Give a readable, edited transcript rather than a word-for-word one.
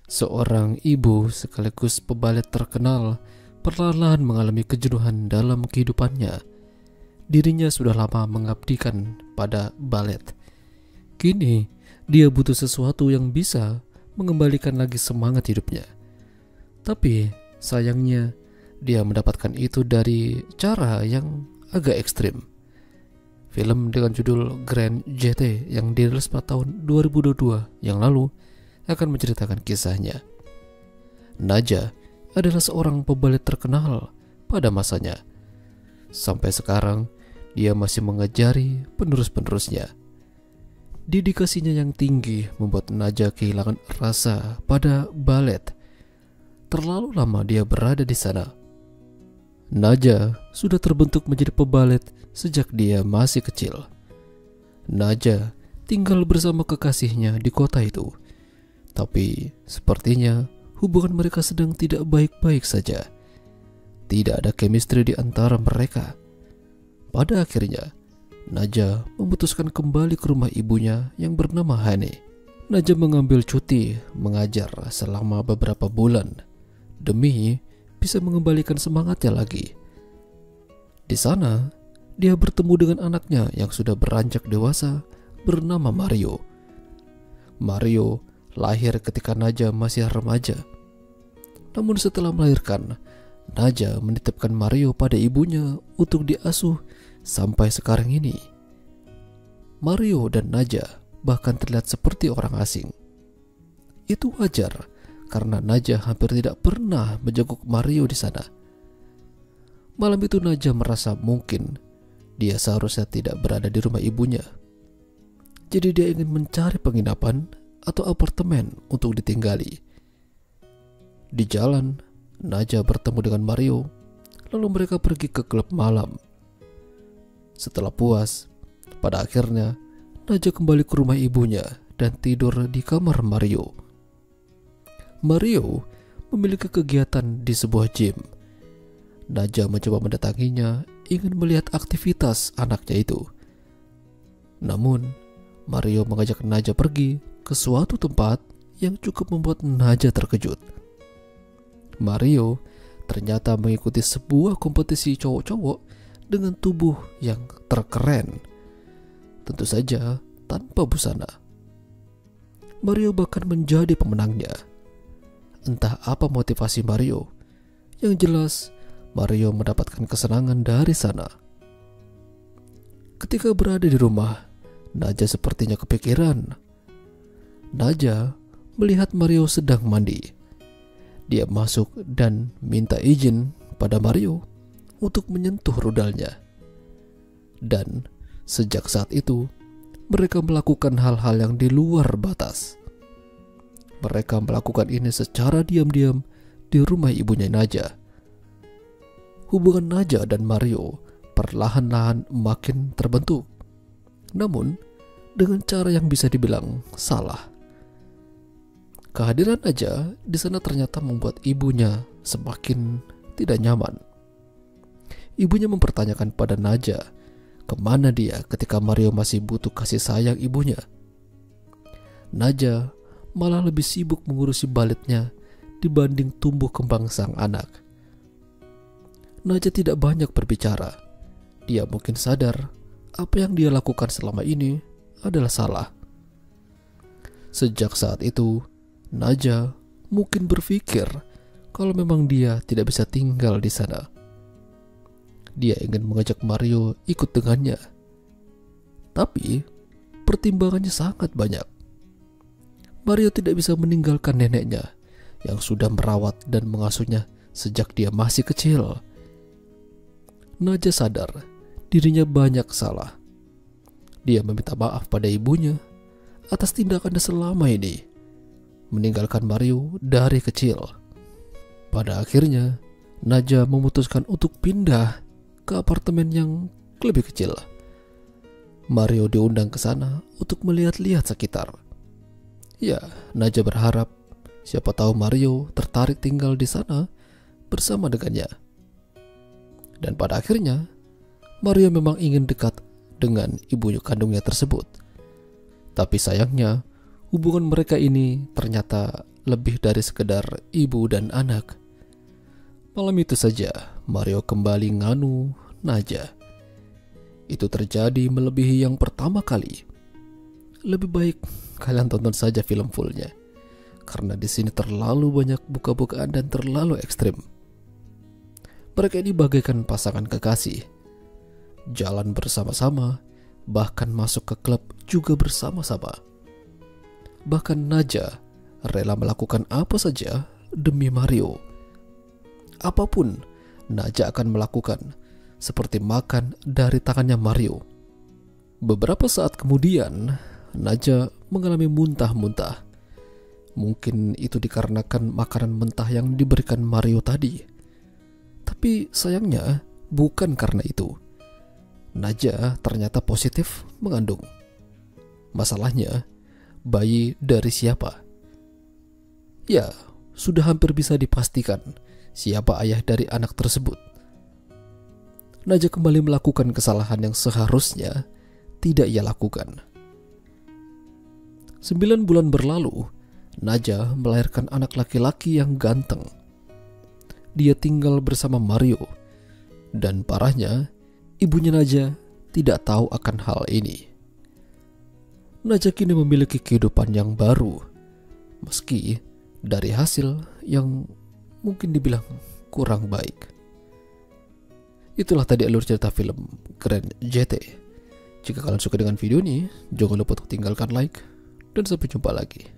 Seorang ibu sekaligus pebalet terkenal perlahan-lahan mengalami kejenuhan dalam kehidupannya. Dirinya sudah lama mengabdikan pada balet. Kini dia butuh sesuatu yang bisa mengembalikan lagi semangat hidupnya. Tapi sayangnya dia mendapatkan itu dari cara yang agak ekstrim. Film dengan judul Grand JT yang dirilis pada tahun 2022 yang lalu akan menceritakan kisahnya. Naja adalah seorang pebalet terkenal pada masanya. Sampai sekarang dia masih mengajari penerus-penerusnya. Dedikasinya yang tinggi membuat Naja kehilangan rasa pada balet. Terlalu lama dia berada di sana. Naja sudah terbentuk menjadi pebalet sejak dia masih kecil. Naja tinggal bersama kekasihnya di kota itu. Tapi sepertinya hubungan mereka sedang tidak baik-baik saja. Tidak ada chemistry di antara mereka. Pada akhirnya, Naja memutuskan kembali ke rumah ibunya yang bernama Hani. Naja mengambil cuti mengajar selama beberapa bulan demi bisa mengembalikan semangatnya lagi. Di sana, dia bertemu dengan anaknya yang sudah beranjak dewasa bernama Mario. Mario lahir ketika Naja masih remaja. Namun setelah melahirkan, Naja menitipkan Mario pada ibunya untuk diasuh sampai sekarang ini. Mario dan Naja bahkan terlihat seperti orang asing. Itu wajar karena Naja hampir tidak pernah menjenguk Mario di sana. Malam itu Naja merasa mungkin dia seharusnya tidak berada di rumah ibunya. Jadi dia ingin mencari penginapan atau apartemen untuk ditinggali. Di jalan, Naja bertemu dengan Mario, lalu mereka pergi ke klub malam. Setelah puas, pada akhirnya Naja kembali ke rumah ibunya dan tidur di kamar Mario. Mario memiliki kegiatan di sebuah gym. Naja mencoba mendatanginya, ingin melihat aktivitas anaknya itu. Namun, Mario mengajak Naja pergi ke suatu tempat yang cukup membuat Naja terkejut. Mario ternyata mengikuti sebuah kompetisi cowok-cowok dengan tubuh yang terkeren. Tentu saja tanpa busana. Mario bahkan menjadi pemenangnya. Entah apa motivasi Mario. Yang jelas, Mario mendapatkan kesenangan dari sana. Ketika berada di rumah, Naja sepertinya kepikiran. Naja melihat Mario sedang mandi. Dia masuk dan minta izin pada Mario untuk menyentuh rudalnya. Dan sejak saat itu, mereka melakukan hal-hal yang di luar batas. Mereka melakukan ini secara diam-diam di rumah ibunya Naja. Hubungan Naja dan Mario perlahan-lahan makin terbentuk. Namun, dengan cara yang bisa dibilang salah. Kehadiran Naja di sana ternyata membuat ibunya semakin tidak nyaman. Ibunya mempertanyakan pada Naja kemana dia ketika Mario masih butuh kasih sayang ibunya. Naja malah lebih sibuk mengurusi baletnya dibanding tumbuh kembang sang anak. Naja tidak banyak berbicara. Dia mungkin sadar apa yang dia lakukan selama ini adalah salah. Sejak saat itu, Naja mungkin berpikir kalau memang dia tidak bisa tinggal di sana. Dia ingin mengajak Mario ikut dengannya. Tapi pertimbangannya sangat banyak. Mario tidak bisa meninggalkan neneknya yang sudah merawat dan mengasuhnya sejak dia masih kecil. Naja sadar dirinya banyak salah. Dia meminta maaf pada ibunya atas tindakannya selama ini, meninggalkan Mario dari kecil. Pada akhirnya, Naja memutuskan untuk pindah ke apartemen yang lebih kecil. Mario diundang ke sana untuk melihat-lihat sekitar. Ya, Naja berharap siapa tahu Mario tertarik tinggal di sana bersama dengannya. Dan pada akhirnya, Mario memang ingin dekat dengan ibu kandungnya tersebut. Tapi sayangnya, hubungan mereka ini ternyata lebih dari sekedar ibu dan anak. Malam itu saja Mario kembali nganu Naja. Itu terjadi melebihi yang pertama kali. Lebih baik kalian tonton saja film fullnya, karena di sini terlalu banyak buka-bukaan dan terlalu ekstrim. Mereka ini bagaikan pasangan kekasih, jalan bersama-sama, bahkan masuk ke klub juga bersama-sama. Bahkan Naja rela melakukan apa saja demi Mario. Apapun Naja akan melakukan, seperti makan dari tangannya Mario. Beberapa saat kemudian, Naja mengalami muntah-muntah. Mungkin itu dikarenakan makanan mentah yang diberikan Mario tadi. Tapi sayangnya bukan karena itu. Naja ternyata positif mengandung. Masalahnya, bayi dari siapa? Ya, sudah hampir bisa dipastikan siapa ayah dari anak tersebut. Naja kembali melakukan kesalahan yang seharusnya tidak ia lakukan. 9 bulan berlalu, Naja melahirkan anak laki-laki yang ganteng. Dia tinggal bersama Mario, dan parahnya, ibunya Naja tidak tahu akan hal ini. Naja kini memiliki kehidupan yang baru, meski dari hasil yang mungkin dibilang kurang baik. Itulah tadi alur cerita film Grand JT. Jika kalian suka dengan video ini, jangan lupa untuk tinggalkan like, dan sampai jumpa lagi.